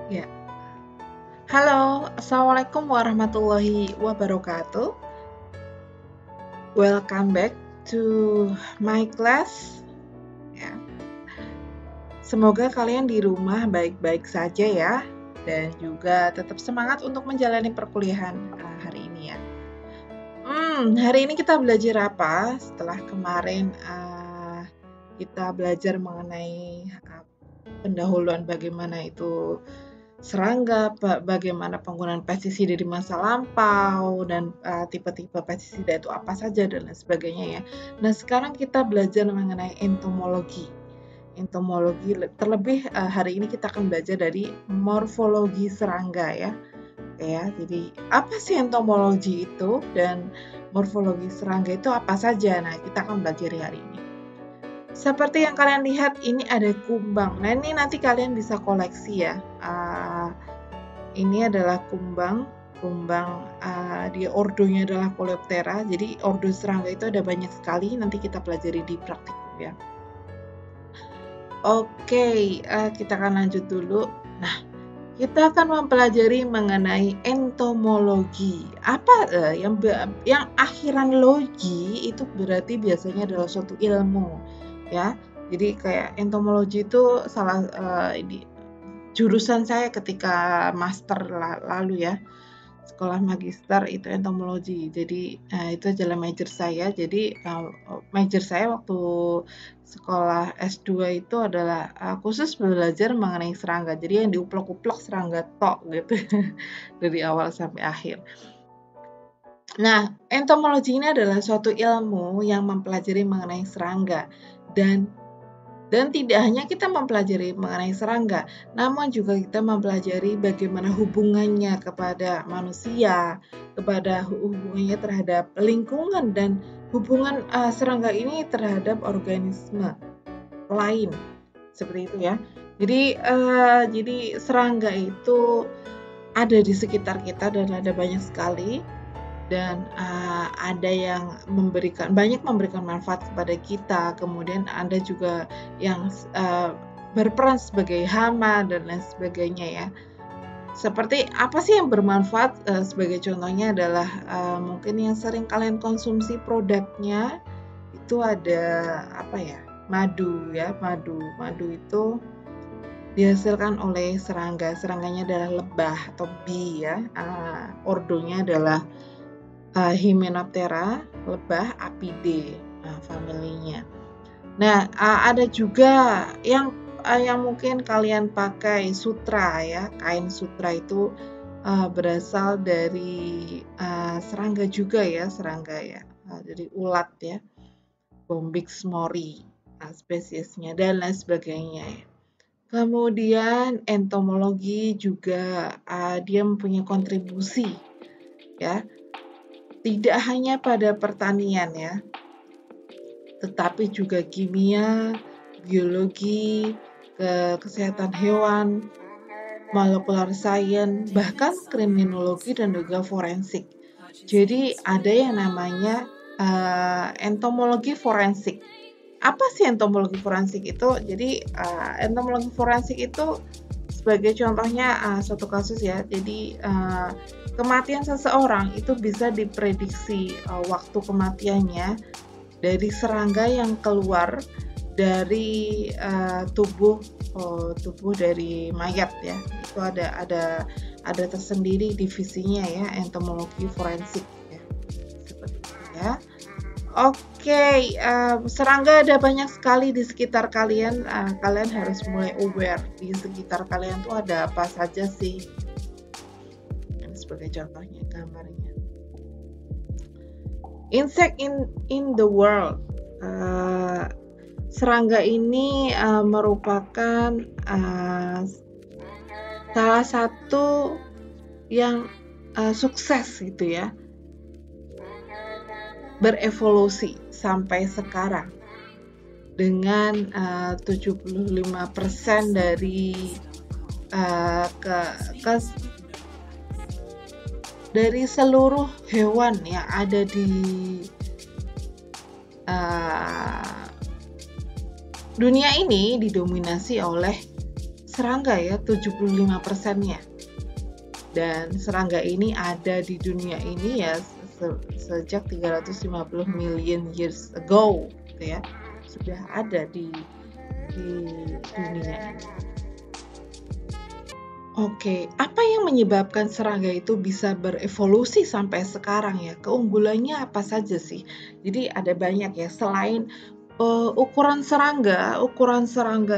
Ya. Halo, Assalamualaikum warahmatullahi wabarakatuh. Welcome back to my class. Ya. Semoga kalian di rumah baik-baik saja ya, dan juga tetap semangat untuk menjalani perkuliahan hari ini ya. Hari ini kita belajar apa? Setelah kemarin kita belajar mengenai pendahuluan bagaimana itu serangga, bagaimana penggunaan pestisida di masa lampau, dan tipe-tipe pestisida itu apa saja dan lain sebagainya ya. Nah, sekarang kita belajar mengenai entomologi. Terlebih hari ini kita akan belajar dari morfologi serangga ya. Jadi apa sih entomologi itu dan morfologi serangga itu apa saja? Nah, kita akan belajar hari ini. Seperti yang kalian lihat, ini ada kumbang. Nah, ini nanti kalian bisa koleksi ya. Ini adalah kumbang. Dia ordonya adalah Coleoptera. Jadi ordo serangga itu ada banyak sekali. Nanti kita pelajari di praktikum ya. Oke, kita akan lanjut dulu. Nah, kita akan mempelajari mengenai entomologi. Apa yang akhiran logi itu berarti biasanya adalah suatu ilmu. Ya, jadi kayak entomologi itu jurusan saya ketika master lalu ya, sekolah magister itu entomologi. Jadi itu adalah major saya. Jadi major saya waktu sekolah S2 itu adalah khusus belajar mengenai serangga. Jadi yang diuplek-uplek serangga tok gitu dari awal sampai akhir. Nah, entomologi ini adalah suatu ilmu yang mempelajari mengenai serangga dan tidak hanya kita mempelajari mengenai serangga, namun juga kita mempelajari bagaimana hubungannya kepada manusia, kepada hubungannya terhadap lingkungan dan hubungan serangga ini terhadap organisme lain, seperti itu ya. Jadi serangga itu ada di sekitar kita dan ada banyak sekali. Dan ada yang banyak memberikan manfaat kepada kita, kemudian ada juga yang berperan sebagai hama dan lain sebagainya ya. Seperti apa sih yang bermanfaat? Sebagai contohnya adalah mungkin yang sering kalian konsumsi produknya itu ada madu ya. Madu itu dihasilkan oleh serangga. Serangganya adalah lebah atau bee ya. Ordonya adalah Hymenoptera, lebah Apidae, familinya. Nah, ada juga yang mungkin kalian pakai sutra ya. Kain sutra itu berasal dari serangga juga ya, dari ulat ya, Bombyx mori spesiesnya dan lain sebagainya ya. Kemudian entomologi juga dia mempunyai kontribusi ya. Tidak hanya pada pertanian ya, tetapi juga kimia, biologi, kesehatan hewan, molekular science, bahkan kriminologi dan juga forensik. Jadi ada yang namanya entomologi forensik. Apa sih entomologi forensik itu? Jadi entomologi forensik itu sebagai contohnya suatu kasus ya. Jadi kematian seseorang itu bisa diprediksi waktu kematiannya dari serangga yang keluar dari tubuh dari mayat ya. Itu ada tersendiri divisinya ya, entomologi forensik ya. Seperti itu ya. Oke, serangga ada banyak sekali di sekitar kalian. Kalian harus mulai aware di sekitar kalian tuh ada apa saja sih. Sebagai contohnya gambarnya. Insect in the world. Serangga ini merupakan salah satu yang sukses gitu ya, berevolusi sampai sekarang dengan 75% dari dari seluruh hewan yang ada di dunia ini didominasi oleh serangga ya, 75%-nya. Dan serangga ini ada di dunia ini ya sejak 350 million years ago gitu ya. Sudah ada di dunia ini. Oke, apa yang menyebabkan serangga itu bisa berevolusi sampai sekarang ya? Keunggulannya apa saja sih? Jadi ada banyak ya, selain ukuran serangga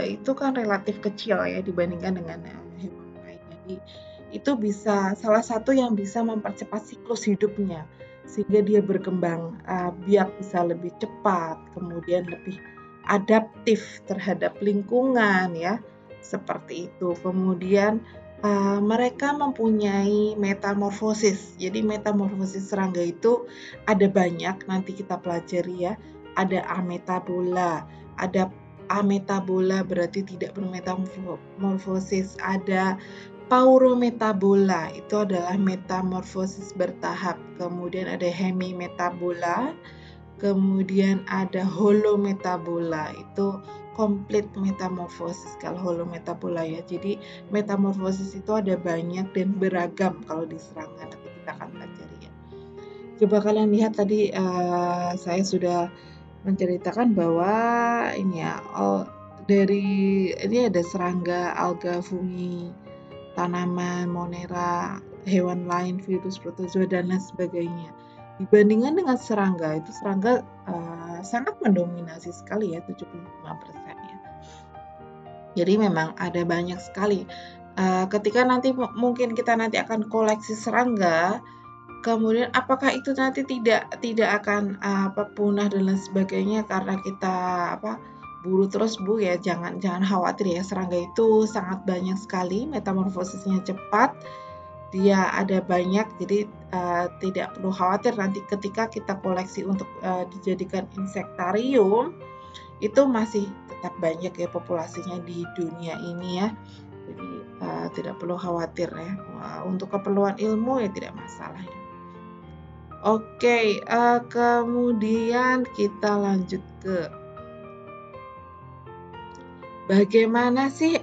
itu kan relatif kecil ya dibandingkan dengan hewan lain. Jadi itu bisa salah satu yang bisa mempercepat siklus hidupnya sehingga dia berkembang biak bisa lebih cepat, kemudian lebih adaptif terhadap lingkungan ya, seperti itu. Kemudian mereka mempunyai metamorfosis. Jadi metamorfosis serangga itu ada banyak, nanti kita pelajari ya. Ada ametabola, ada ametabola berarti tidak bermetamorfosis, ada paurometabola, itu adalah metamorfosis bertahap. Kemudian ada hemimetabola, kemudian ada holometabola, itu komplit metamorfosis kalau holometabola ya. Jadi metamorfosis itu ada banyak dan beragam kalau di serangga, nanti kita akan pelajari ya. Coba kalian lihat tadi saya sudah menceritakan bahwa ini ya, dari ini ada serangga, alga, fungi, tanaman, monera, hewan lain, virus, protozoa dan lain sebagainya. Dibandingkan dengan serangga, itu serangga sangat mendominasi sekali ya, 75% ya. Jadi memang ada banyak sekali. Ketika nanti mungkin kita nanti akan koleksi serangga, kemudian apakah itu nanti tidak akan punah dan lain sebagainya karena kita buru terus Bu ya, jangan khawatir ya, serangga itu sangat banyak sekali, metamorfosisnya cepat, dia ada banyak, jadi tidak perlu khawatir nanti ketika kita koleksi untuk dijadikan insektarium, itu masih tetap banyak ya populasinya di dunia ini ya. Jadi tidak perlu khawatir ya. Untuk keperluan ilmu ya tidak masalah ya. Oke, kemudian kita lanjut ke bagaimana sih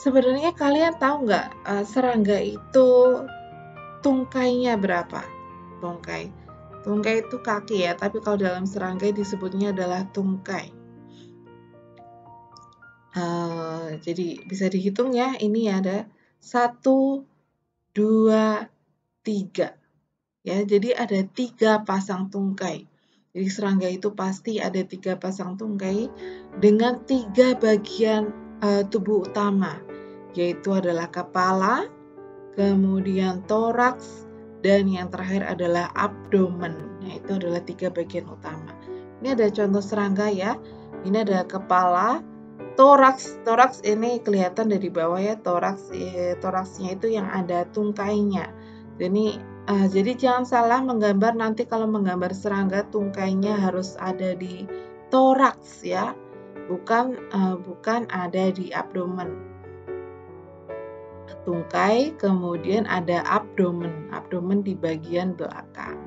sebenarnya kalian tahu nggak serangga itu tungkainya berapa? Tungkai itu kaki ya, tapi kalau dalam serangga disebutnya adalah tungkai. Jadi bisa dihitung ya, ini ada 1, 2, 3 ya, jadi ada 3 pasang tungkai. Jadi serangga itu pasti ada 3 pasang tungkai dengan 3 bagian tubuh utama, yaitu adalah kepala, kemudian toraks, dan yang terakhir adalah abdomen. Nah, itu adalah 3 bagian utama. Ini ada contoh serangga ya. Ini ada kepala, toraks ini kelihatan dari bawah ya, toraksnya itu yang ada tungkainya. Jadi jangan salah menggambar, nanti kalau menggambar serangga tungkainya harus ada di toraks ya, bukan ada di abdomen. Tungkai, kemudian ada abdomen di bagian belakang.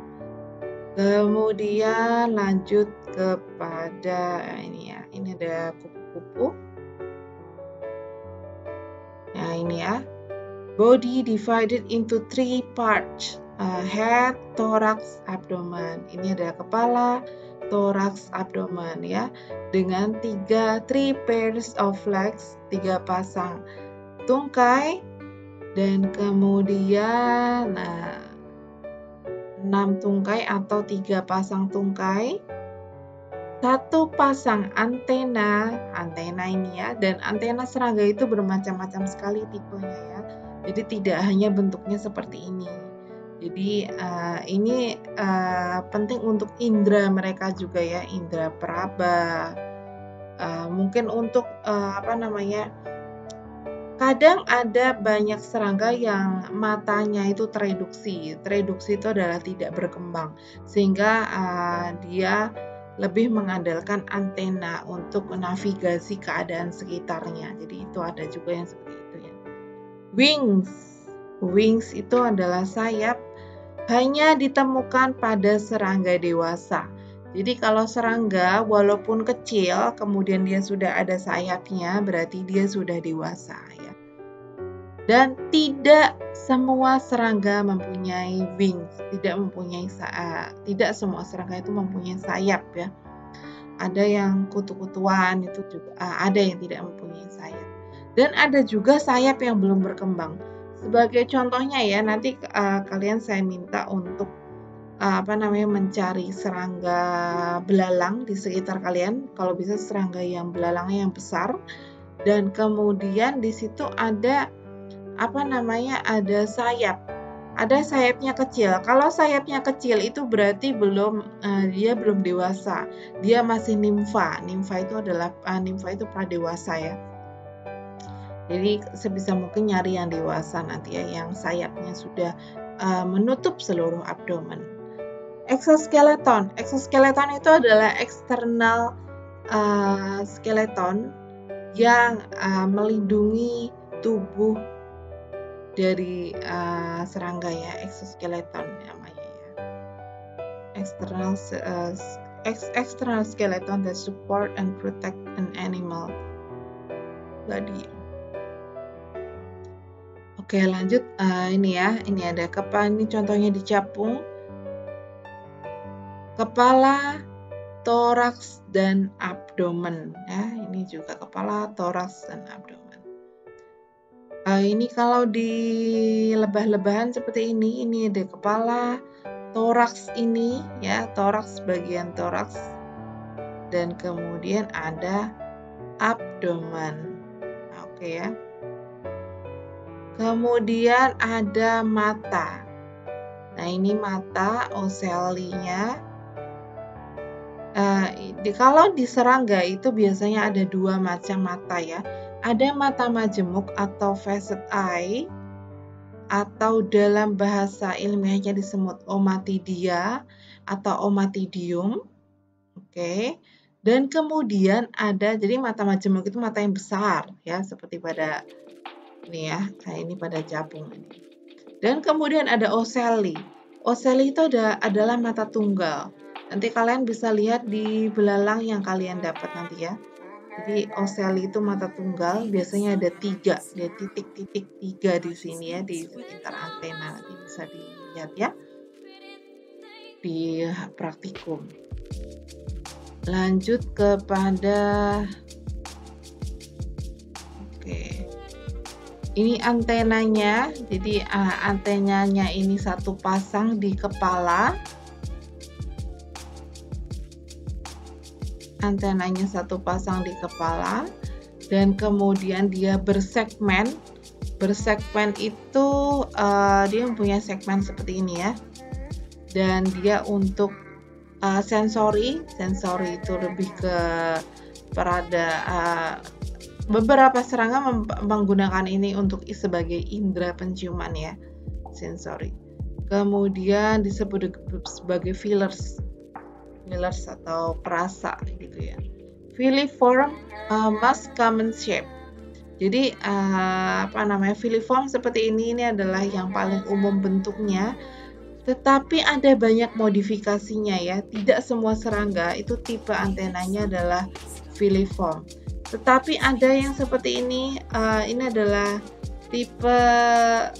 Kemudian lanjut kepada ini ya, ini ada kupu-kupu. Nah ini ya, body divided into 3 parts, head, thorax, abdomen. Ini ada kepala, thorax, abdomen ya, dengan 3 pairs of legs, 3 pasang tungkai, dan kemudian 6 tungkai atau 3 pasang tungkai, 1 pasang antena ini ya, dan antena serangga itu bermacam-macam sekali tipenya ya. Jadi tidak hanya bentuknya seperti ini. Jadi ini penting untuk indera mereka juga ya, indera peraba. Mungkin untuk kadang ada banyak serangga yang matanya itu tereduksi. Tereduksi itu adalah tidak berkembang, sehingga dia lebih mengandalkan antena untuk navigasi keadaan sekitarnya. Jadi itu ada juga yang seperti itu ya. Wings itu adalah sayap, hanya ditemukan pada serangga dewasa. Jadi kalau serangga walaupun kecil kemudian dia sudah ada sayapnya, berarti dia sudah dewasa ya. Dan tidak semua serangga mempunyai wings, tidak semua serangga itu mempunyai sayap ya. Ada yang kutu-kutuan itu juga ada yang tidak mempunyai sayap. Dan ada juga sayap yang belum berkembang. Sebagai contohnya ya, nanti kalian saya minta untuk mencari serangga belalang di sekitar kalian. Kalau bisa serangga yang belalangnya yang besar, dan kemudian di situ ada ada sayap. Ada sayapnya kecil. Kalau sayapnya kecil itu berarti dia belum dewasa. Dia masih nimfa. Nimfa itu pradewasa ya. Jadi sebisa mungkin nyari yang dewasa nanti ya, yang sayapnya sudah menutup seluruh abdomen. Exoskeleton. Exoskeleton itu adalah eksternal skeleton yang melindungi tubuh dari serangga ya, exoskeleton namanya ya. External skeleton that support and protect an animal body. Oke, lanjut. Ini ada ini contohnya di capung. Kepala, toraks, dan abdomen ya. Ini juga kepala, toraks, dan abdomen. Ini kalau di lebah-lebahan seperti ini ada kepala, toraks ini ya, toraks, bagian toraks, dan kemudian ada abdomen. Oke ya. Kemudian ada mata. Nah, ini mata, ocellinya. Kalau di serangga itu biasanya ada 2 macam mata ya. Ada mata majemuk atau facet eye, atau dalam bahasa ilmiahnya disebut omatidia atau omatidium. Oke. Dan kemudian jadi mata majemuk itu mata yang besar ya, seperti pada ini ya. Nah, ini pada capung ini. Dan kemudian ada ocelli. Ocelli itu adalah mata tunggal. Nanti kalian bisa lihat di belalang yang kalian dapat nanti ya. Jadi ocelli itu mata tunggal, biasanya ada 3, ada titik-titik 3 di sini ya, di sekitar antena. Nanti bisa dilihat ya di praktikum. Lanjut kepada ini antenanya. Jadi antenanya ini satu pasang di kepala. Antenanya satu pasang di kepala, dan kemudian dia bersegmen. Bersegmen itu dia mempunyai segmen seperti ini ya. Dan dia untuk sensori itu lebih ke beberapa serangga menggunakan ini untuk sebagai indera penciuman ya, sensori. Kemudian disebut sebagai feelers atau perasa gitu ya. Filiform, most common shape. Jadi filiform seperti ini adalah yang paling umum bentuknya, tetapi ada banyak modifikasinya ya. Tidak semua serangga itu tipe antenanya adalah filiform. Tetapi ada yang seperti ini adalah tipe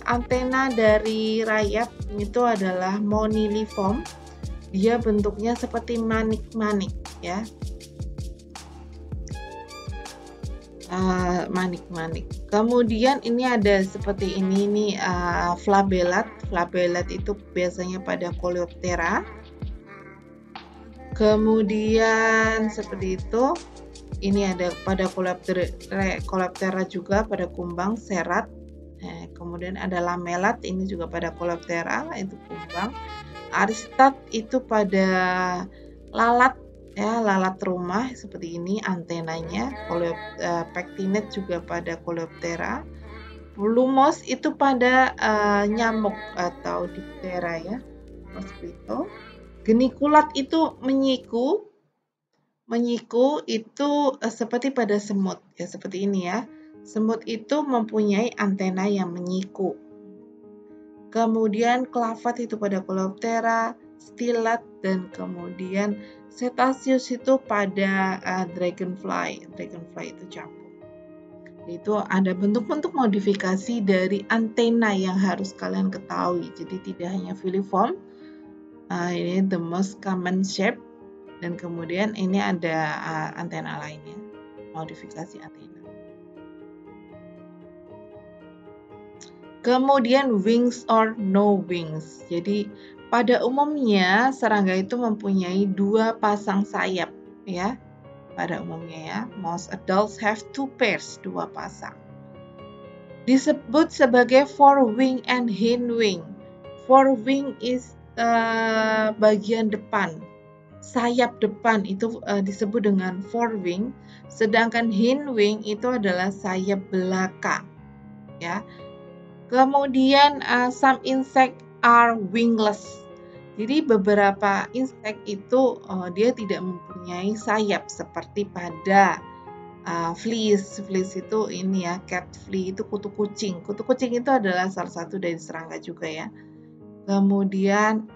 antena dari rayap, itu adalah moniliform. Dia bentuknya seperti manik-manik ya. Manik-manik. Kemudian ini ada seperti ini flabelat. Flabelat itu biasanya pada Coleoptera. Kemudian seperti itu. Ini ada pada Coleoptera juga, pada kumbang, serat. Kemudian ada lamelat, ini juga pada Coleoptera, itu kumbang. Aristat itu pada lalat ya, lalat rumah seperti ini antenanya. Pectinet juga pada Coleoptera. Plumos itu pada nyamuk atau diphtheria ya, mosquito. Genikulat itu menyiku itu seperti pada semut ya, seperti ini ya. Semut itu mempunyai antena yang menyiku. Kemudian klavat itu pada Coleoptera, stilat, dan kemudian Cetaceus itu pada dragonfly. Dragonfly itu capung. Itu ada bentuk-bentuk modifikasi dari antena yang harus kalian ketahui. Jadi tidak hanya filiform, ini the most common shape, dan kemudian ini ada antena lainnya, modifikasi antena. Kemudian wings or no wings. Jadi pada umumnya serangga itu mempunyai 2 pasang sayap ya. Pada umumnya ya, most adults have 2 pairs, 2 pasang. Disebut sebagai forewing and hindwing. Forewing is bagian depan, sayap depan itu disebut dengan forewing, sedangkan hindwing itu adalah sayap belakang ya. Kemudian some insect are wingless. Jadi beberapa insek itu dia tidak mempunyai sayap seperti pada fleas. Fleas itu ini ya, cat flea itu kutu kucing. Kutu kucing itu adalah salah satu dari serangga juga ya. Kemudian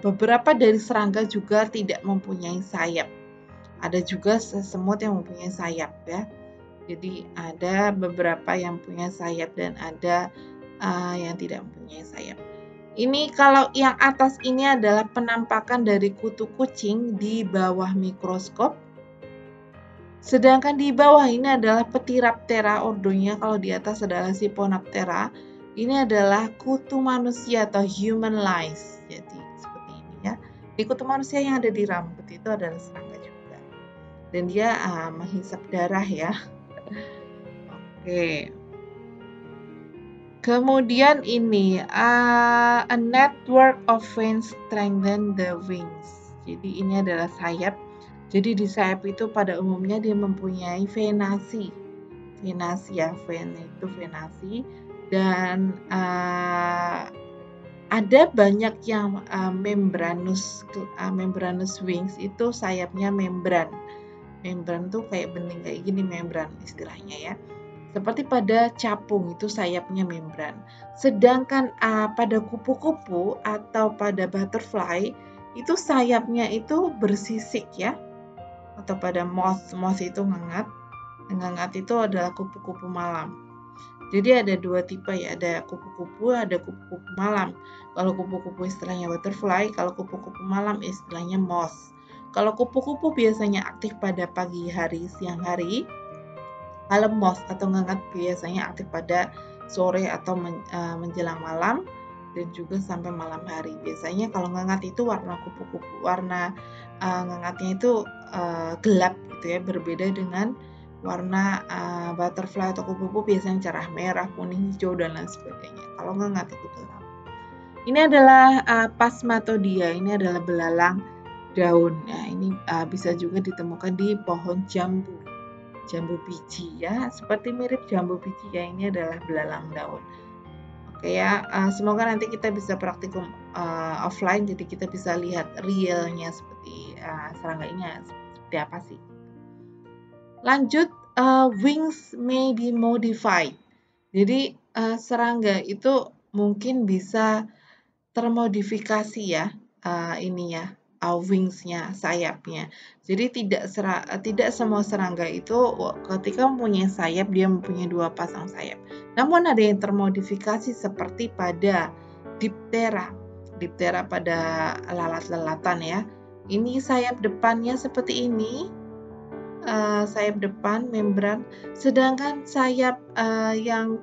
beberapa dari serangga juga tidak mempunyai sayap. Ada juga semut yang mempunyai sayap ya. Jadi ada beberapa yang punya sayap dan ada yang tidak mempunyai sayap. Ini kalau yang atas ini adalah penampakan dari kutu kucing di bawah mikroskop. Sedangkan di bawah ini adalah Pteroptera ordonya, kalau di atas adalah Siphonaptera. Ini adalah kutu manusia atau human lice. Jadi seperti ini ya. Di kutu manusia yang ada di rambut itu adalah serangga juga. Dan dia menghisap darah ya. Oke. Kemudian ini a network of veins strengthen the wings. Jadi ini adalah sayap. Jadi di sayap itu pada umumnya dia mempunyai venasi. Venasi ya, vein itu venasi. Dan ada banyak yang membranous wings itu sayapnya membran. Membran tuh kayak bening kayak gini, membran istilahnya ya. Seperti pada capung itu sayapnya membran. Sedangkan pada kupu-kupu atau pada butterfly itu sayapnya itu bersisik ya. Atau pada moth itu ngengat. Ngengat itu adalah kupu-kupu malam. Jadi ada 2 tipe ya, ada kupu-kupu, ada kupu-kupu malam. Kalau kupu-kupu istilahnya butterfly, kalau kupu-kupu malam istilahnya moth. Kalau kupu-kupu biasanya aktif pada pagi hari, siang hari. Kalau moth atau ngengat biasanya aktif pada sore atau menjelang malam dan juga sampai malam hari. Biasanya kalau ngengat itu warna kupu-kupu, warna ngengatnya itu gelap gitu ya, berbeda dengan warna butterfly atau kupu-kupu biasanya cerah, merah, kuning, hijau dan lain sebagainya. Kalau ngengat itu gelap. Ini adalah Phasmatodea, ini adalah belalang daun. Ya, ini bisa juga ditemukan di pohon jambu. Jambu biji ya, seperti mirip jambu biji ya, ini adalah belalang daun. Oke ya, semoga nanti kita bisa praktikum offline, jadi kita bisa lihat realnya seperti serangga ini seperti apa sih. Lanjut, wings may be modified. Jadi serangga itu mungkin bisa termodifikasi ya, ini ya, wingsnya, sayapnya. Jadi tidak semua serangga itu ketika mempunyai sayap dia mempunyai 2 pasang sayap. Namun ada yang termodifikasi seperti pada diptera. Diptera pada lalat-lalatan ya. Ini sayap depannya seperti ini. Sayap depan membran, sedangkan sayap yang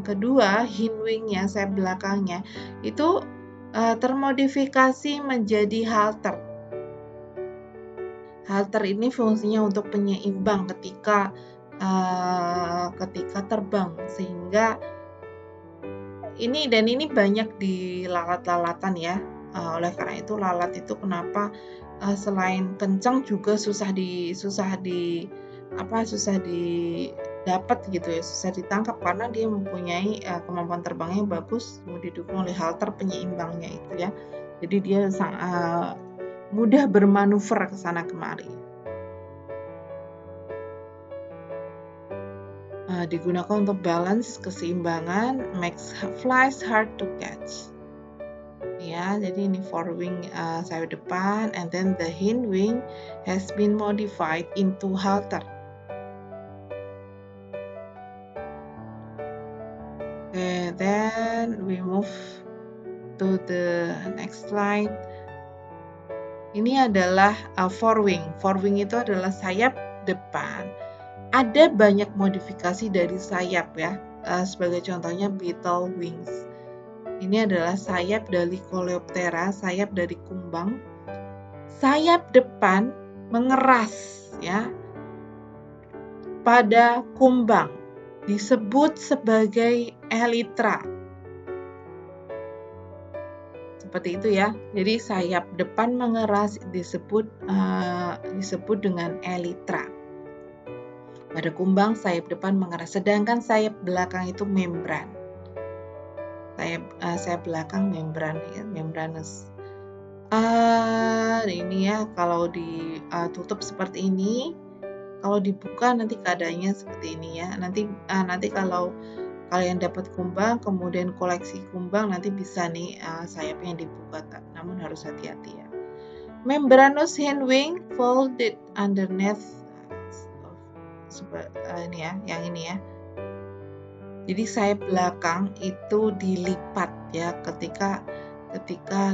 kedua hindwingnya, sayap belakangnya itu termodifikasi menjadi halter. Halter ini fungsinya untuk penyeimbang ketika terbang, sehingga ini banyak di lalat-lalatan ya. Oleh karena itu lalat itu kenapa selain kencang juga susah didapat gitu ya, susah ditangkap karena dia mempunyai kemampuan terbangnya bagus, didukung oleh halter penyeimbangnya itu ya. Jadi dia sangat mudah bermanuver ke sana kemari. Digunakan untuk balance, keseimbangan, makes flies hard to catch. ya. Jadi ini forewing sayap depan, and then the hindwing has been modified into halter. Okay, then we move to the next slide. Ini adalah forewing. Forewing itu adalah sayap depan. Ada banyak modifikasi dari sayap ya. Sebagai contohnya beetle wings. Ini adalah sayap dari Coleoptera, sayap dari kumbang. Sayap depan mengeras ya pada kumbang. Disebut sebagai elytra. Seperti itu ya. Jadi sayap depan mengeras disebut dengan elytra. Pada kumbang sayap depan mengeras, sedangkan sayap belakang itu membran. Sayap belakang membran ya, membranous. Ini ya, kalau ditutup seperti ini, kalau dibuka nanti keadaannya seperti ini ya. Nanti kalau kalian dapat kumbang, kemudian koleksi kumbang, nanti bisa nih sayapnya dibuka, namun harus hati-hati ya. Membranous hindwing folded underneath. Ini ya, yang ini ya. Jadi sayap belakang itu dilipat ya, ketika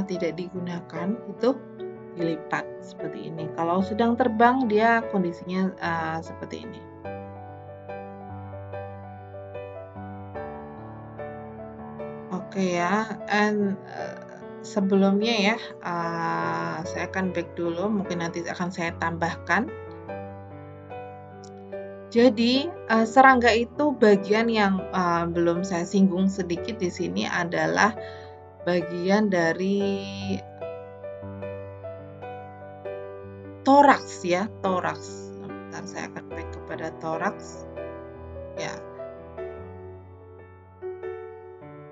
tidak digunakan itu dilipat seperti ini. Kalau sedang terbang dia kondisinya seperti ini. Oke ya, sebelumnya ya, saya akan back dulu, mungkin nanti akan saya tambahkan. Jadi serangga itu bagian yang belum saya singgung sedikit di sini adalah bagian dari toraks ya, toraks. Bentar, saya akan back kepada toraks. Ya.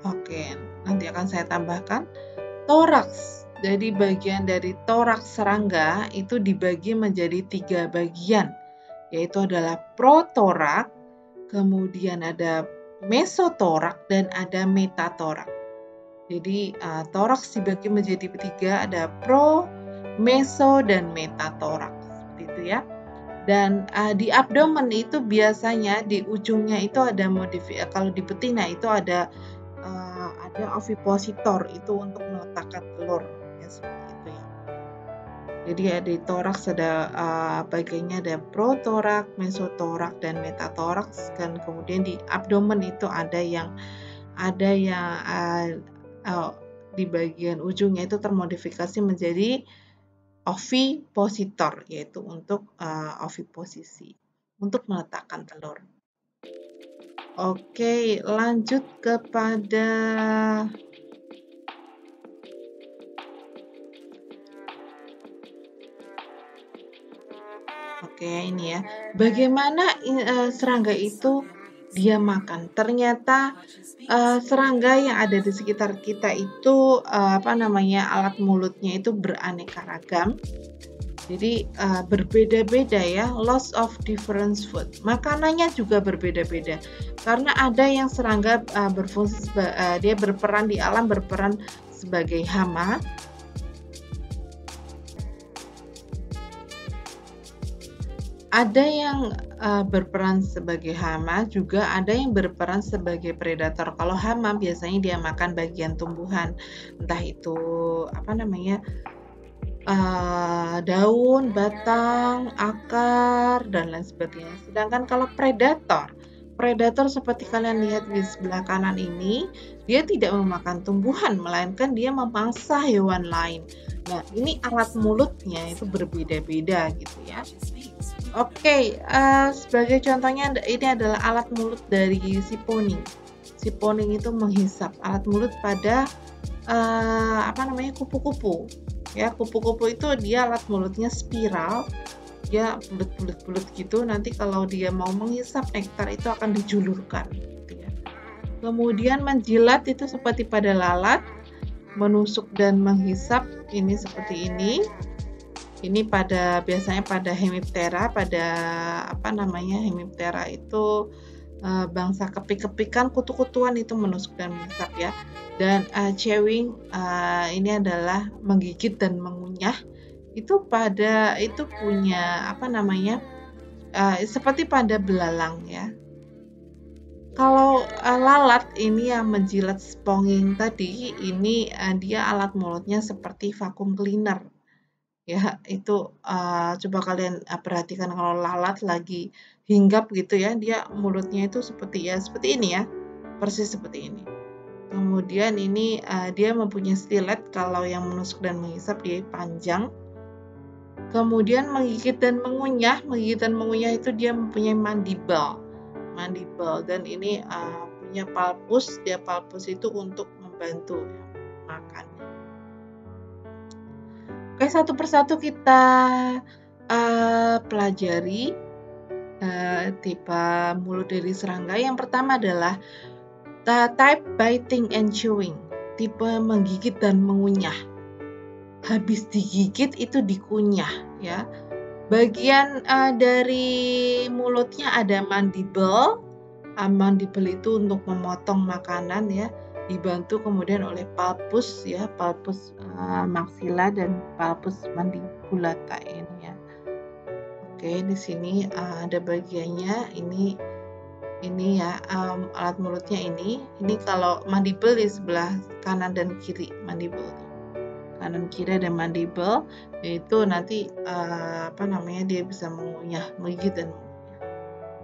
Oke, nanti akan saya tambahkan. Toraks. Jadi bagian dari toraks serangga itu dibagi menjadi 3 bagian, yaitu adalah protorak, kemudian ada mesotorak, dan ada metatorak. Jadi toraks dibagi menjadi 3, ada pro, meso, dan metatorak. Seperti itu ya. Dan di abdomen itu biasanya di ujungnya itu ada kalau di betina itu ada ovipositor, itu untuk meletakkan telur ya, seperti itu ya. Jadi di toraks ada bagiannya ada protorak, mesotorak, dan metatoraks, dan kemudian di abdomen itu ada yang di bagian ujungnya itu termodifikasi menjadi ovipositor, yaitu untuk oviposisi, untuk meletakkan telur. Oke, lanjut kepada ini ya. Bagaimana serangga itu dia makan? Ternyata serangga yang ada di sekitar kita itu alat mulutnya itu beraneka ragam. Jadi berbeda-beda ya, lots of different food. Makanannya juga berbeda-beda. Karena ada yang serangga berfungsi dia berperan di alam, berperan sebagai hama. Ada yang berperan sebagai hama, juga ada yang berperan sebagai predator. Kalau hama biasanya dia makan bagian tumbuhan, entah itu daun, batang, akar, dan lain sebagainya. Sedangkan kalau predator seperti kalian lihat di sebelah kanan ini, dia tidak memakan tumbuhan, melainkan dia memangsa hewan lain. Nah, ini alat mulutnya itu berbeda-beda gitu ya. Oke, sebagai contohnya ini adalah alat mulut dari siponing. Siponing itu menghisap, alat mulut pada kupu-kupu. Ya, kupu-kupu itu dia alat mulutnya spiral, dia bulat-bulat gitu. Nanti kalau dia mau menghisap nektar itu akan dijulurkan. Gitu ya. Kemudian menjilat itu seperti pada lalat, menusuk dan menghisap ini seperti ini. Ini biasanya pada hemiptera, Hemiptera itu bangsa kepik-kepik kan kutu-kutuan itu menusuk dan menghisap ya. Dan chewing ini adalah menggigit dan mengunyah. Itu punya apa namanya? Seperti pada belalang ya. Kalau lalat ini yang menjilat sponging tadi, ini dia alat mulutnya seperti vacuum cleaner. Ya, itu coba kalian perhatikan kalau lalat lagi hinggap gitu ya, dia mulutnya itu seperti ini ya, persis seperti ini. Kemudian ini dia mempunyai stilet, kalau yang menusuk dan menghisap dia panjang. Kemudian menggigit dan mengunyah itu dia mempunyai mandible dan ini punya palpus. Palpus itu untuk membantu ya, makan. Oke, satu persatu kita pelajari tipe mulut dari serangga. Yang pertama adalah type biting and chewing, tipe menggigit dan mengunyah. Habis digigit itu dikunyah ya. Bagian dari mulutnya ada mandible. Mandible itu untuk memotong makanan ya, dibantu kemudian oleh palpus ya, palpus maxilla dan palpus mandibulata ini ya. Oke, di sini ada bagiannya ini ya, alat mulutnya ini kalau mandible di sebelah kanan dan kiri, mandible kanan kiri ada mandible, yaitu nanti dia bisa mengunyah, menggigit dan mengunyah.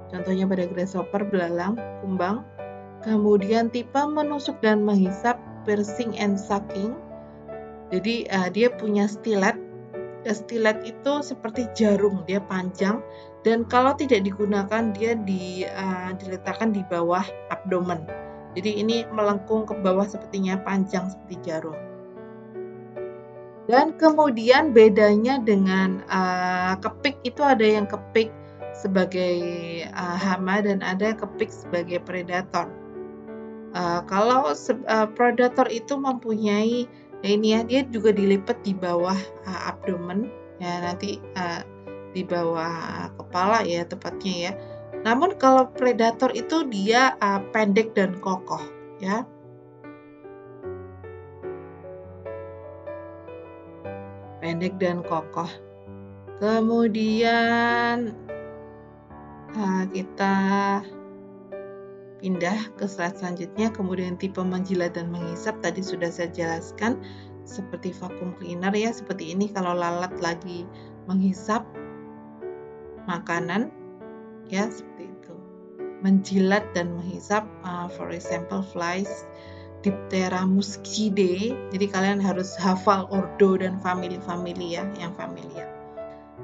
Contohnya pada grasshopper, belalang, kumbang. Kemudian tipe menusuk dan menghisap, piercing and sucking. Jadi dia punya stilet. Stilet itu seperti jarum, dia panjang dan kalau tidak digunakan dia diletakkan di bawah abdomen. Jadi ini melengkung ke bawah sepertinya panjang seperti jarum. Dan kemudian bedanya dengan kepik itu ada yang kepik sebagai hama dan ada kepik sebagai predator. Kalau predator itu mempunyai ini ya, dia juga dilipat di bawah abdomen ya, nanti di bawah kepala ya tepatnya ya. Namun kalau predator itu dia pendek dan kokoh ya. Pendek dan kokoh. Kemudian kita pindah ke slide selanjutnya. Kemudian tipe menjilat dan menghisap tadi sudah saya jelaskan, seperti vacuum cleaner ya, seperti ini kalau lalat lagi menghisap makanan ya, seperti itu. Menjilat dan menghisap, for example flies, Diptera muscidae. Jadi kalian harus hafal ordo dan famili-famili ya, yang familiar.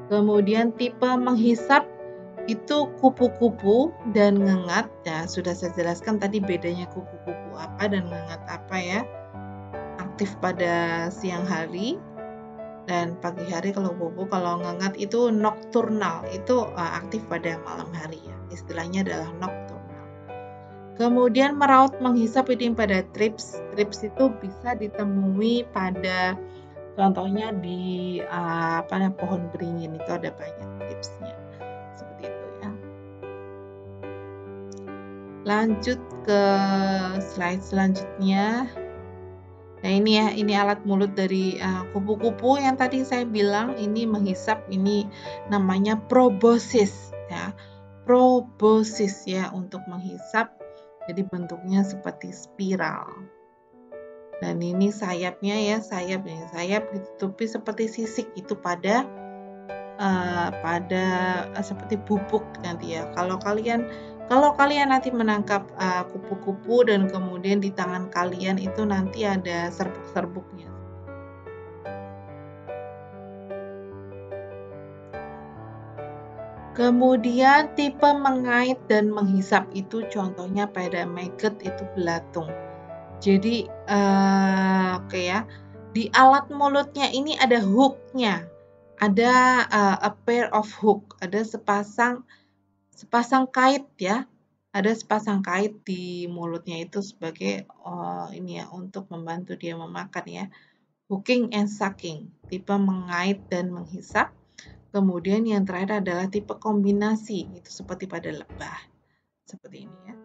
Kemudian tipe menghisap itu kupu-kupu dan ngengat ya, sudah saya jelaskan tadi bedanya kupu-kupu apa dan ngengat apa ya. Aktif pada siang hari dan pagi hari kalau kupu, kalau ngengat itu nokturnal, itu aktif pada malam hari ya, istilahnya adalah nokturnal. Kemudian meraut menghisap ini pada trips itu bisa ditemui pada contohnya di pohon beringin, itu ada banyak tripsnya. Lanjut ke slide selanjutnya. Nah ini ya, ini alat mulut dari kupu-kupu yang tadi saya bilang ini menghisap, ini namanya proboscis ya. Proboscis ya untuk menghisap. Jadi bentuknya seperti spiral. Dan ini sayapnya ya, sayap ditutupi seperti sisik, itu pada seperti bubuk nanti ya. Kalau kalian nanti menangkap kupu-kupu dan kemudian di tangan kalian itu nanti ada serbuk-serbuknya. Kemudian tipe mengait dan menghisap itu contohnya pada maggot itu belatung. Jadi oke ya, di alat mulutnya ini ada hooknya, ada a pair of hook, ada sepasang kait ya, ada sepasang kait di mulutnya itu sebagai ini ya, untuk membantu dia memakan ya. Hooking and sucking, tipe mengait dan menghisap. Kemudian yang terakhir adalah tipe kombinasi, itu seperti pada lebah. seperti ini ya.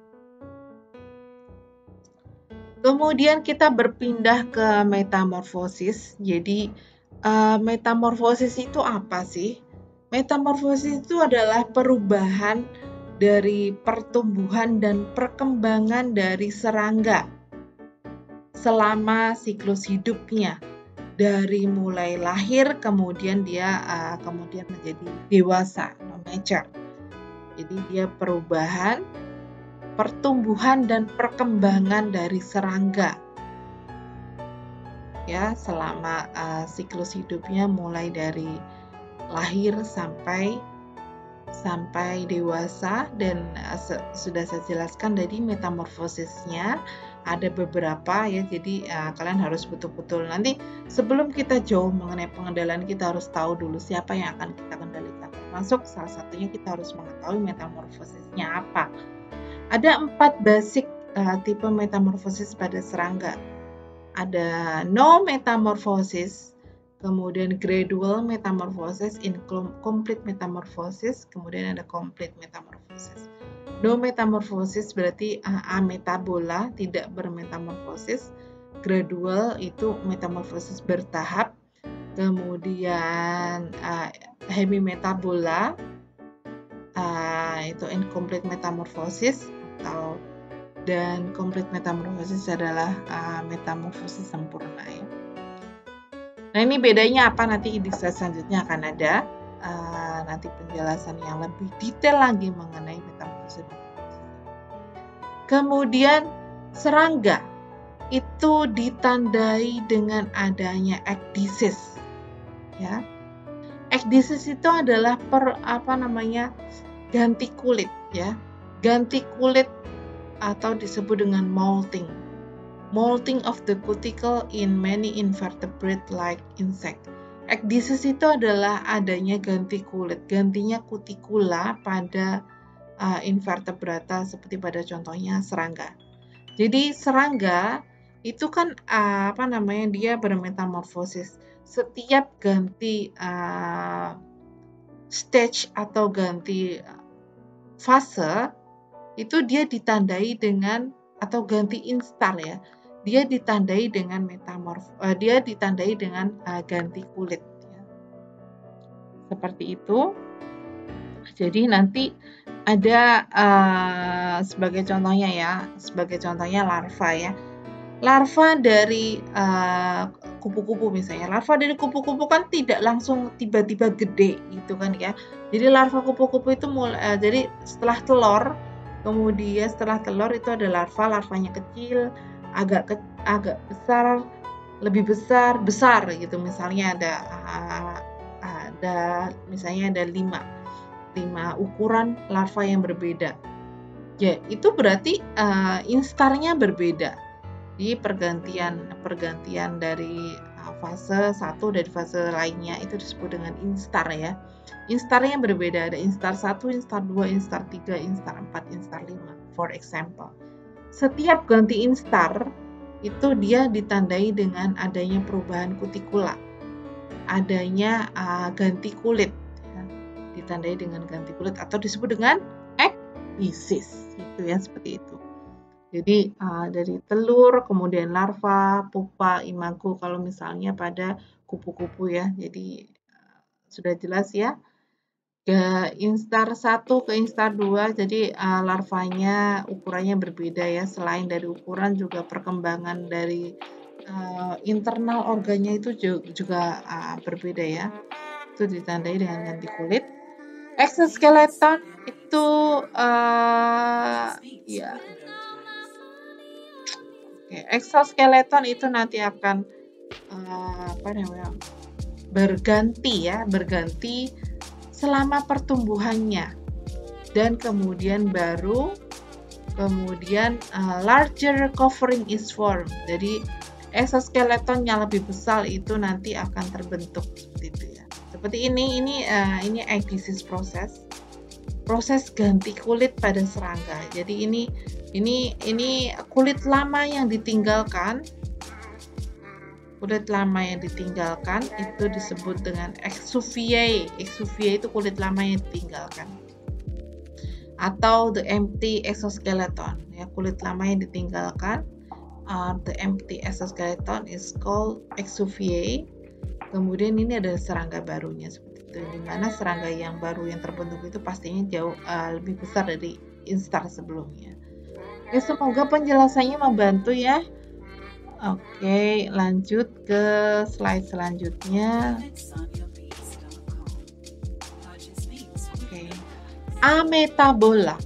Kemudian kita berpindah ke metamorfosis. Jadi metamorfosis itu apa sih? Metamorfosis itu adalah perubahan dari pertumbuhan dan perkembangan dari serangga selama siklus hidupnya. Dari mulai lahir kemudian dia kemudian menjadi dewasa, mature. Jadi dia perubahan, pertumbuhan dan perkembangan dari serangga ya selama siklus hidupnya mulai dari lahir sampai dewasa. Dan sudah saya jelaskan tadi metamorfosisnya ada beberapa ya, jadi kalian harus betul-betul nanti sebelum kita jauh mengenai pengendalian kita harus tahu dulu siapa yang akan kita kendalikan, termasuk salah satunya kita harus mengetahui metamorfosisnya apa. Ada 4 basic tipe metamorfosis pada serangga. Ada no metamorphosis, kemudian gradual metamorphosis, incomplete metamorphosis, kemudian ada complete metamorphosis. No metamorphosis berarti ametabola, tidak bermetamorfosis. Gradual itu metamorfosis bertahap. Kemudian hemimetabola itu incomplete metamorphosis, dan complete metamorphosis adalah metamorfosis sempurna ya. Nah ini bedanya apa, nanti di slide selanjutnya akan ada nanti penjelasan yang lebih detail lagi mengenai metamorfosis. Kemudian serangga itu ditandai dengan adanya ekdisis ya. Ekdisis itu adalah ganti kulit ya. Ganti kulit atau disebut dengan molting. Molting of the cuticle in many invertebrate like insect. Ekdisis itu adalah adanya ganti kulit, gantinya kutikula pada invertebrata seperti pada contohnya serangga. Jadi serangga itu kan dia bermetamorfosis. Setiap ganti stage atau ganti fase itu dia ditandai dengan atau ganti instar ya. Dia ditandai dengan ganti kulit ya. Seperti itu. Jadi nanti ada sebagai contohnya larva ya. Larva dari kupu-kupu misalnya. Larva dari kupu-kupu kan tidak langsung tiba-tiba gede gitu kan ya. Jadi larva kupu-kupu itu jadi setelah telur, kemudian setelah telur itu ada larvanya kecil, agak besar, lebih besar gitu. Misalnya ada misalnya ada 5 ukuran larva yang berbeda. Ya, itu berarti instarnya berbeda. Di pergantian dari fase satu dari fase lainnya itu disebut dengan instar ya. Instarnya berbeda, ada instar 1, instar 2, instar 3, instar 4, instar 5 for example. Setiap ganti instar itu dia ditandai dengan adanya perubahan kutikula, adanya ganti kulit ya. Ditandai dengan ganti kulit atau disebut dengan ekdisis gitu ya, seperti itu. Jadi dari telur, kemudian larva, pupa, imago kalau misalnya pada kupu-kupu ya. Jadi sudah jelas ya. Ke instar 1 ke instar 2, jadi larvanya ukurannya berbeda ya. Selain dari ukuran juga perkembangan dari internal organnya itu juga berbeda ya. Itu ditandai dengan ganti kulit. Exoskeleton itu exoskeleton itu nanti akan berganti selama pertumbuhannya, dan kemudian larger covering is formed. Jadi exoskeleton yang lebih besar itu nanti akan terbentuk seperti itu ya. Seperti ini ekdisis proses ganti kulit pada serangga. Jadi ini kulit lama yang ditinggalkan. Kulit lama yang ditinggalkan itu disebut dengan exuviae. Exuviae itu kulit lama yang ditinggalkan. atau the empty exoskeleton, ya, kulit lama yang ditinggalkan. The empty exoskeleton is called exuvia. Kemudian ini ada serangga barunya seperti itu, di mana serangga yang baru yang terbentuk itu pastinya jauh lebih besar dari instar sebelumnya. Oke, semoga penjelasannya membantu ya. Oke, lanjut ke slide selanjutnya. Oke, ametabola.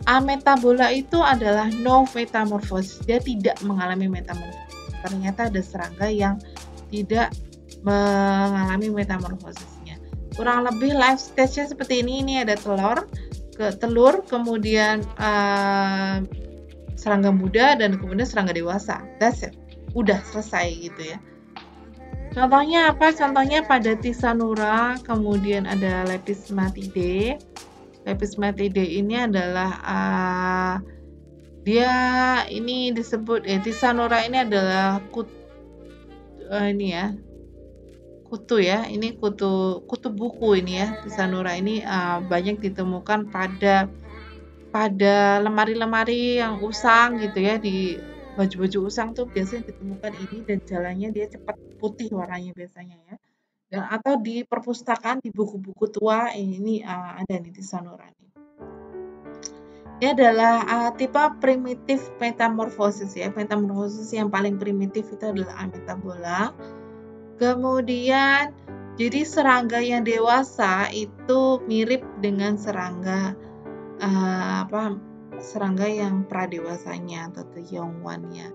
Ametabola itu adalah no metamorphosis, dia tidak mengalami metamorfosis. Ternyata ada serangga yang tidak mengalami metamorfosisnya. Kurang lebih life stage-nya seperti ini ada telur, kemudian serangga muda, dan kemudian serangga dewasa. That's it. Udah selesai gitu ya. Contohnya apa? Contohnya pada Tisanura, kemudian ada Lepismatidae. Lepismatidae ini adalah dia ini disebut Tisanura ini adalah kutu ya. Ini kutu buku ini ya. Tisanura ini banyak ditemukan pada lemari-lemari yang usang gitu ya, di baju-baju usang tuh biasanya ditemukan ini, dan jalannya dia cepat putih warnanya biasanya ya. Dan atau di perpustakaan, di buku-buku tua ini ada nih Tisanura nih. Ini adalah tipe primitif metamorfosis ya. Metamorfosis yang paling primitif itu adalah ametabola. Kemudian jadi serangga yang dewasa itu mirip dengan serangga yang pradewasanya atau the young one-nya.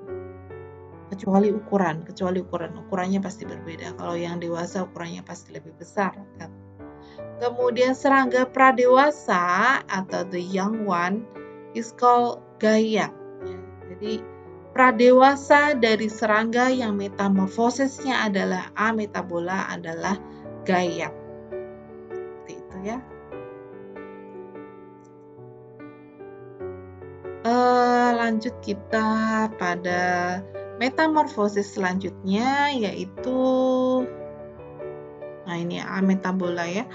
Kecuali ukurannya pasti berbeda. Kalau yang dewasa ukurannya pasti lebih besar kan. Kemudian serangga pradewasa atau the young one is called gayak. Ya, jadi pradewasa dari serangga yang metamorfosisnya adalah ametabola adalah gayak. Seperti itu ya. Lanjut kita pada metamorfosis selanjutnya, yaitu ini ametabola ya.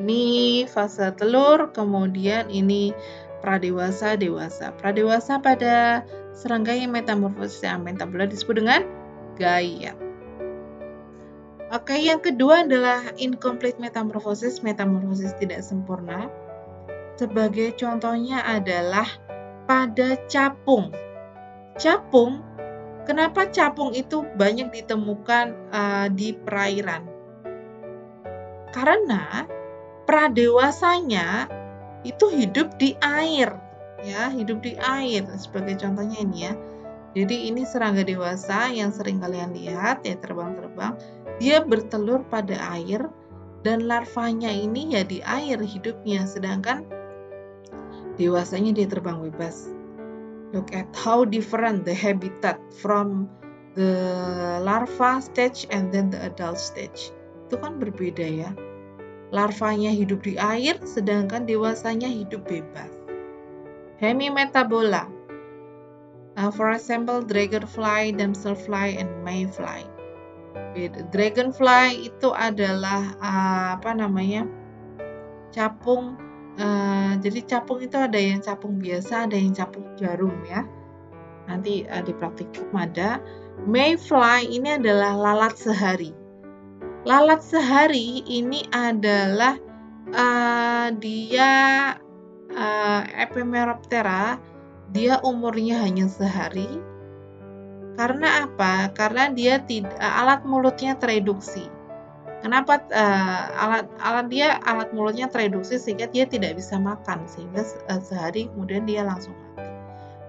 Ini fase telur, kemudian ini pradewasa, dewasa. Pradewasa pada serangga yang metamorfosis ametabola disebut dengan gayak. Oke, yang kedua adalah incomplete metamorfosis tidak sempurna. Sebagai contohnya adalah pada capung. Kenapa capung itu banyak ditemukan di perairan? Karena pradewasanya itu hidup di air, ya, Sebagai contohnya ini ya. Jadi ini serangga dewasa yang sering kalian lihat ya, terbang-terbang. Dia bertelur pada air, dan larvanya ini ya di air hidupnya, sedangkan dewasanya dia terbang bebas. Look at how different the habitat from the larva stage and then the adult stage. Itu kan berbeda ya. Larvanya hidup di air, sedangkan dewasanya hidup bebas. Hemimetabola. For example, dragonfly, damselfly, and mayfly. Dragonfly itu adalah capung. Jadi capung itu ada yang capung biasa, ada yang capung jarum ya. Nanti di praktikum ada. Mayfly ini adalah lalat sehari. Lalat sehari ini adalah dia Epimeroptera. Dia umurnya hanya sehari. Karena apa? Karena dia alat mulutnya tereduksi. Kenapa alat mulutnya tereduksi sehingga dia tidak bisa makan, sehingga sehari kemudian dia langsung mati.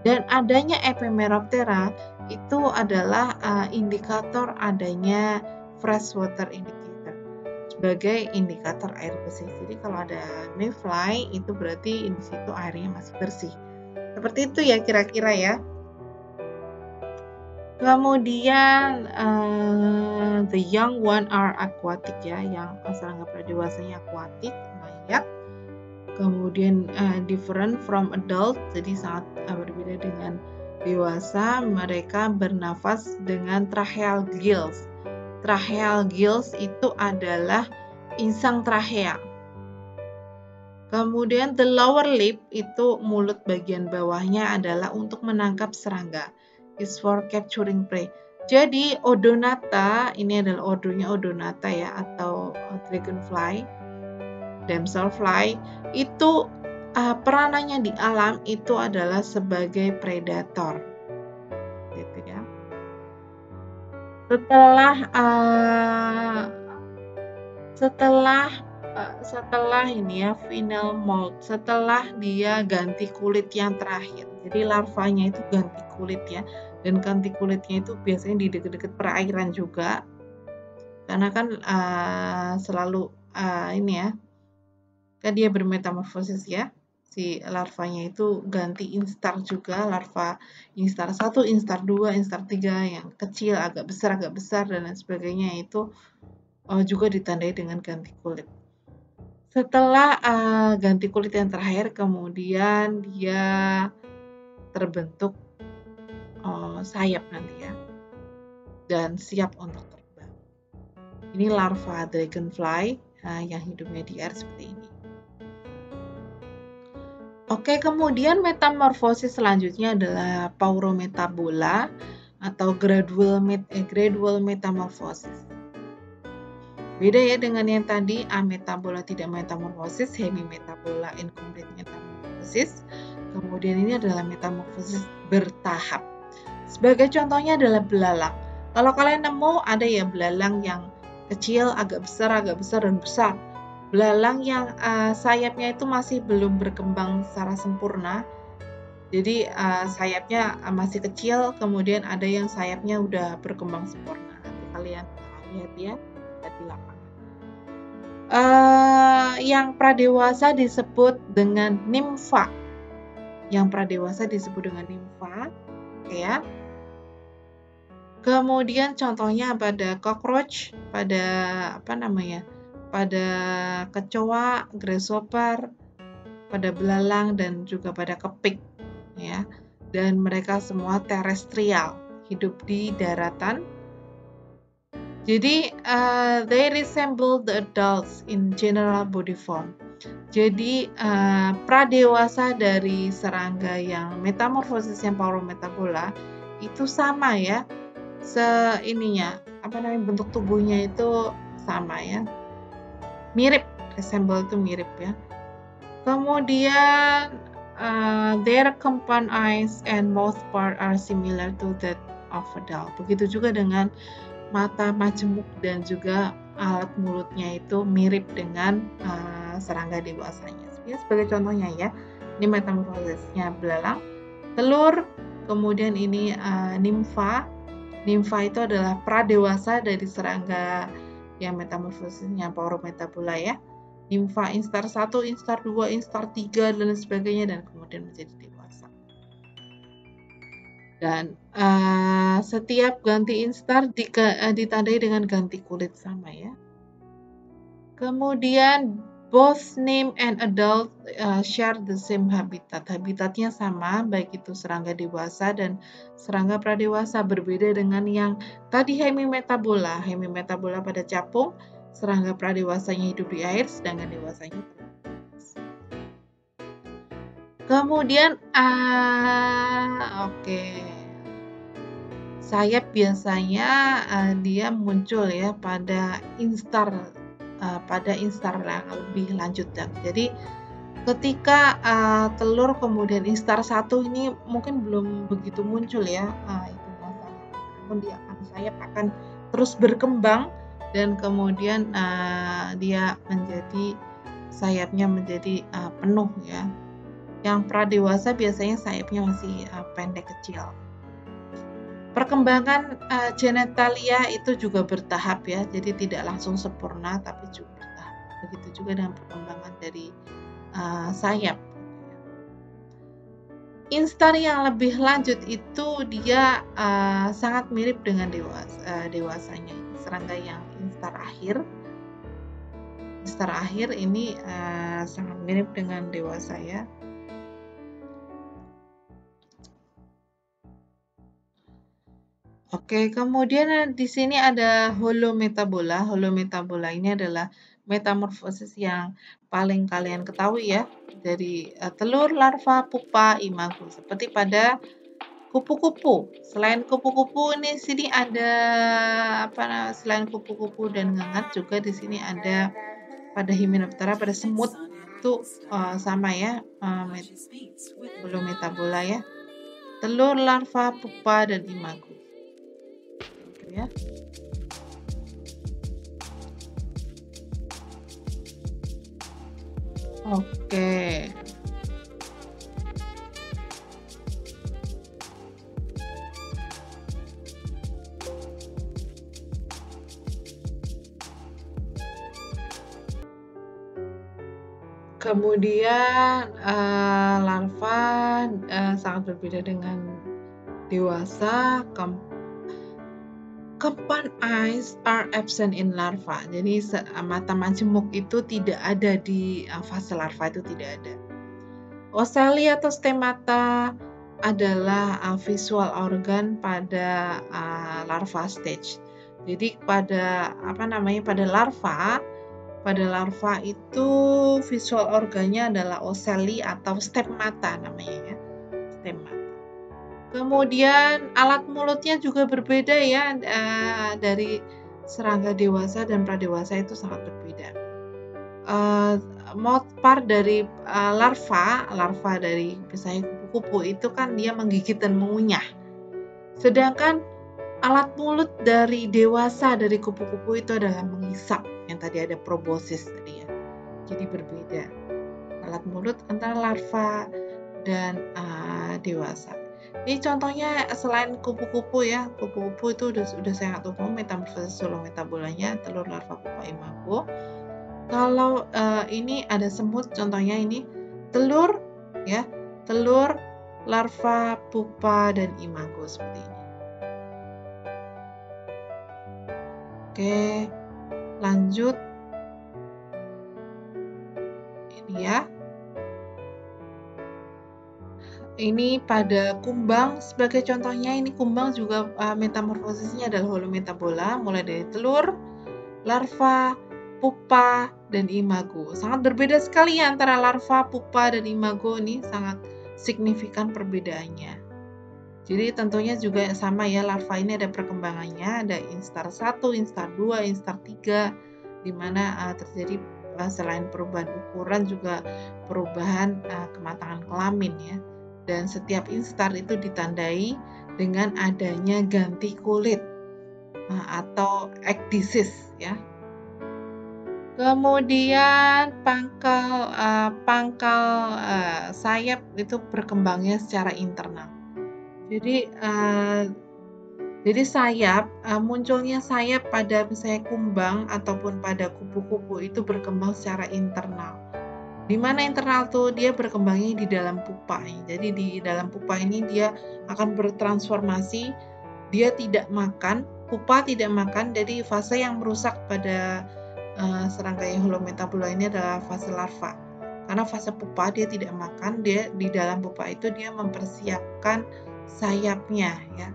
Dan adanya Epimeroptera itu adalah indikator adanya freshwater indicator, sebagai indikator air bersih. Jadi kalau ada mayfly itu berarti di situ airnya masih bersih. Seperti itu ya kira-kira ya. Kemudian the young one are aquatic ya, yang serangga pradewasanya aquatic, layak. Kemudian different from adult, jadi sangat berbeda dengan dewasa. Mereka bernafas dengan tracheal gills. Tracheal gills itu adalah insang trachea. Kemudian the lower lip itu mulut bagian bawahnya adalah untuk menangkap serangga. Is for capturing prey. Jadi Odonata, ini adalah ordonya Odonata ya, atau dragonfly, damselfly, itu peranannya di alam itu adalah sebagai predator. Gitu ya. Setelah ini ya final molt, setelah dia ganti kulit yang terakhir. Jadi larvanya itu ganti kulit ya, dan ganti kulitnya itu biasanya di dekat-dekat perairan juga, karena kan selalu ini ya, kan dia bermetamorfosis ya. Si larvanya itu ganti instar juga, larva instar 1, instar 2, instar 3 yang kecil, agak besar, dan lain sebagainya itu juga ditandai dengan ganti kulit. Setelah ganti kulit yang terakhir, kemudian dia terbentuk sayap nanti ya, dan siap untuk terbang. Ini larva dragonfly yang hidupnya di air seperti ini. Oke, kemudian metamorfosis selanjutnya adalah paurometabola atau gradual metamorfosis. Beda ya dengan yang tadi, ametabola tidak metamorfosis, hemimetabola incomplete metamorfosis. Kemudian ini adalah metamorfosis bertahap. Sebagai contohnya adalah belalang. Kalau kalian nemu ada ya belalang yang kecil, agak besar, dan besar. Belalang yang sayapnya itu masih belum berkembang secara sempurna. Jadi sayapnya masih kecil, kemudian ada yang sayapnya udah berkembang sempurna. Nanti kalian lihat ya di lapangan. Yang pradewasa disebut dengan nimfa. Ya. Kemudian contohnya pada cockroach, pada pada kecoa, grasshopper, pada belalang, dan juga pada kepik ya. Dan mereka semua terestrial, hidup di daratan. Jadi they resemble the adults in general body form. Jadi pradewasa dari serangga yang metamorfosis yang paurometabola itu sama ya, bentuk tubuhnya itu sama ya, mirip, resemble itu mirip ya. Kemudian their compound eyes and mouth part are similar to that of adult. Begitu juga dengan mata majemuk dan juga alat mulutnya itu mirip dengan serangga dewasanya. Sebagai contohnya ya, ini metamorfosisnya belalang, telur, kemudian ini nimfa. Nimfa itu adalah pradewasa dari serangga yang metamorfosisnya paurometabola ya. Nimfa instar 1, instar 2, instar 3, dan sebagainya, dan kemudian menjadi dewasa. Dan setiap ganti instar ditandai dengan ganti kulit sama ya. Kemudian both nymph and adult share the same habitat. Habitatnya sama, baik itu serangga dewasa dan serangga pradewasa. Berbeda dengan yang tadi hemimetabola. Hemimetabola pada capung, serangga pradewasanya hidup di air, sedangkan dewasanya kemudian sayap biasanya dia muncul ya pada instar yang lebih lanjut ya. Jadi ketika telur kemudian instar 1 ini mungkin belum begitu muncul ya, itu namun sayap akan terus berkembang dan kemudian dia sayapnya menjadi penuh ya. Yang pradewasa biasanya sayapnya masih pendek kecil. Perkembangan genitalia itu juga bertahap ya, jadi tidak langsung sempurna tapi juga bertahap. Begitu juga dengan perkembangan dari sayap. Instar yang lebih lanjut itu dia sangat mirip dengan dewasanya. Serangga yang instar akhir ini sangat mirip dengan dewasa ya. Oke, kemudian di sini ada holometabola. Holometabola ini adalah metamorfosis yang paling kalian ketahui ya, dari telur, larva, pupa, imago. Seperti pada kupu-kupu. Selain kupu-kupu ini sini ada selain kupu-kupu dan ngengat juga di sini ada pada Hymenoptera, pada semut itu sama ya, belum metabola ya. Telur, larva, pupa, dan imago. Gitu ya. Oke. Kemudian larva sangat berbeda dengan dewasa. Kepan eyes are absent in larva. Jadi mata majemuk itu tidak ada di fase larva, itu tidak ada. Ocelli atau stemata adalah visual organ pada larva stage. Jadi pada larva itu visual organnya adalah ocelli atau stemata namanya ya, stemata. Kemudian alat mulutnya juga berbeda ya, dari serangga dewasa dan pradewasa itu sangat berbeda. Mouthpart dari larva dari misalnya kupu-kupu itu kan dia menggigit dan mengunyah. Sedangkan alat mulut dari dewasa dari kupu-kupu itu adalah menghisap, yang tadi ada proboscis tadi ya. Jadi berbeda alat mulut antara larva dan dewasa. Ini contohnya selain kupu-kupu ya, kupu-kupu itu udah sangat umum metamorfosis metabolanya, telur, larva, pupa, imago. Kalau ini ada semut, contohnya ini telur ya, telur, larva, pupa, dan imago seperti ini. Oke, lanjut. Ini ya. Ini pada kumbang sebagai contohnya, ini kumbang juga metamorfosisnya adalah holometabola, mulai dari telur, larva, pupa, dan imago. Sangat berbeda sekali antara larva, pupa, dan imago, ini sangat signifikan perbedaannya. Jadi tentunya juga sama ya, larva ini ada perkembangannya, ada instar 1, instar 2, instar 3, di mana terjadi selain perubahan ukuran juga perubahan kematangan kelamin ya. Dan setiap instar itu ditandai dengan adanya ganti kulit atau ekdisis ya. Kemudian pangkal sayap itu berkembangnya secara internal. Jadi sayap, munculnya sayap pada misalnya kumbang ataupun pada kupu-kupu itu berkembang secara internal. Di mana internal tuh dia berkembangnya di dalam pupa. Jadi di dalam pupa ini dia akan bertransformasi, dia tidak makan, pupa tidak makan. Jadi fase yang merusak pada serangga yang holometabola ini adalah fase larva. Karena fase pupa dia tidak makan, dia di dalam pupa itu dia mempersiapkan sayapnya ya.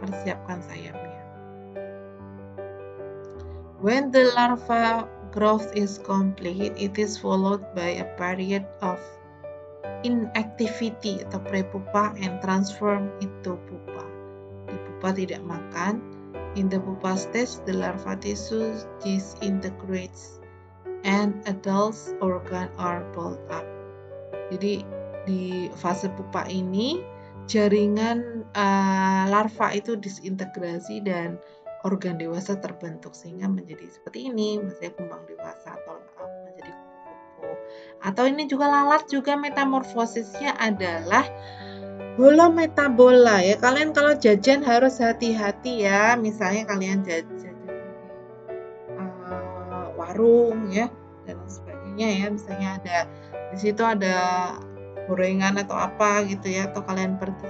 Persiapkan sayapnya. When the larva growth is complete, it is followed by a period of inactivity atau prepupa and transform into pupa. Di pupa tidak makan. In the pupa stage, the larva tissue disintegrates and adult organ are built up. Jadi di fase pupa ini jaringan larva itu disintegrasi dan organ dewasa terbentuk sehingga menjadi seperti ini, misalnya kumbang dewasa atau menjadi kupu-kupu. Atau ini juga lalat juga metamorfosisnya adalah holometabola ya. Kalian kalau jajan harus hati-hati ya. Misalnya kalian jajan di warung ya dan sebagainya ya. Misalnya di situ ada gorengan atau apa gitu ya, atau kalian pergi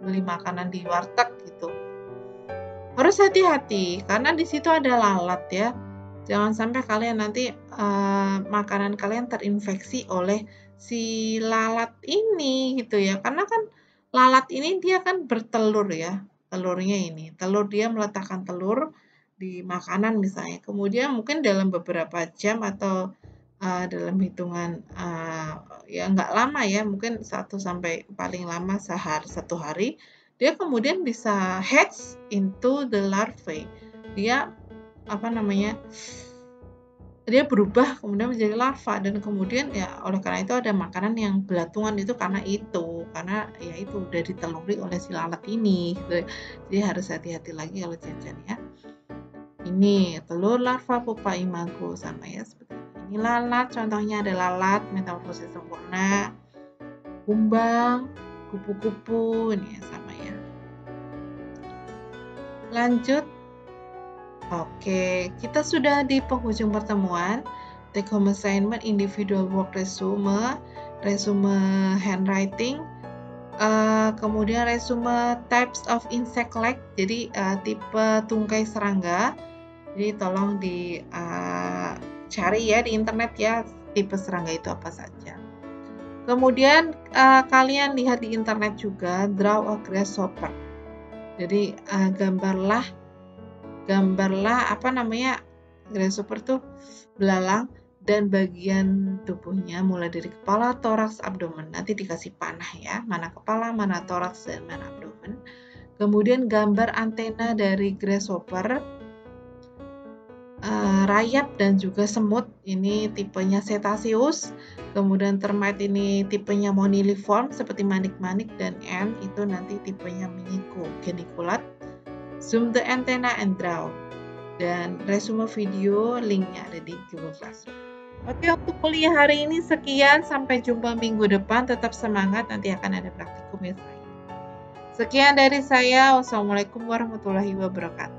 beli makanan di warteg gitu. Harus hati-hati karena di situ ada lalat ya. Jangan sampai kalian nanti makanan kalian terinfeksi oleh si lalat ini gitu ya. Karena kan lalat ini dia kan bertelur ya. Telurnya ini. Dia meletakkan telur di makanan misalnya. Kemudian mungkin dalam beberapa jam atau dalam hitungan ya nggak lama ya, mungkin 1 sampai paling lama 1 hari, dia kemudian bisa hatch into the larvae. Dia apa namanya? Dia berubah kemudian menjadi larva dan kemudian ya oleh karena itu ada makanan yang belatungan itu karena ya itu udah diteluri oleh si lalat ini gitu. Jadi harus hati-hati lagi kalau jajan ya. Ini telur larva pupa imago sama ya seperti ini. Ini lalat, contohnya ada lalat metamorfosis sempurna, kumbang, kupu-kupu, ini ya sama ya. Lanjut. Oke, kita sudah di penghujung pertemuan. Take home assignment, individual work resume, resume handwriting, kemudian resume types of insect like, jadi tipe tungkai serangga. Jadi tolong dicari ya di internet ya, tipe serangga itu apa saja. Kemudian kalian lihat di internet juga, draw a grasshopper. Jadi gambarlah apa namanya, grasshopper tuh belalang dan bagian tubuhnya mulai dari kepala, toraks, abdomen. Nanti dikasih panah ya, mana kepala, mana toraks, dan mana abdomen. Kemudian gambar antena dari grasshopper, rayap dan juga semut, ini tipenya cetaceus. Kemudian termite ini tipenya moniliform seperti manik-manik, dan ant itu nanti tipenya minico, geniculat. Zoom the antenna and draw. Dan resume video linknya ada di Google Classroom. Oke, untuk kuliah hari ini sekian. Sampai jumpa minggu depan. Tetap semangat, nanti akan ada praktikum ya. Sekian dari saya. Wassalamualaikum warahmatullahi wabarakatuh.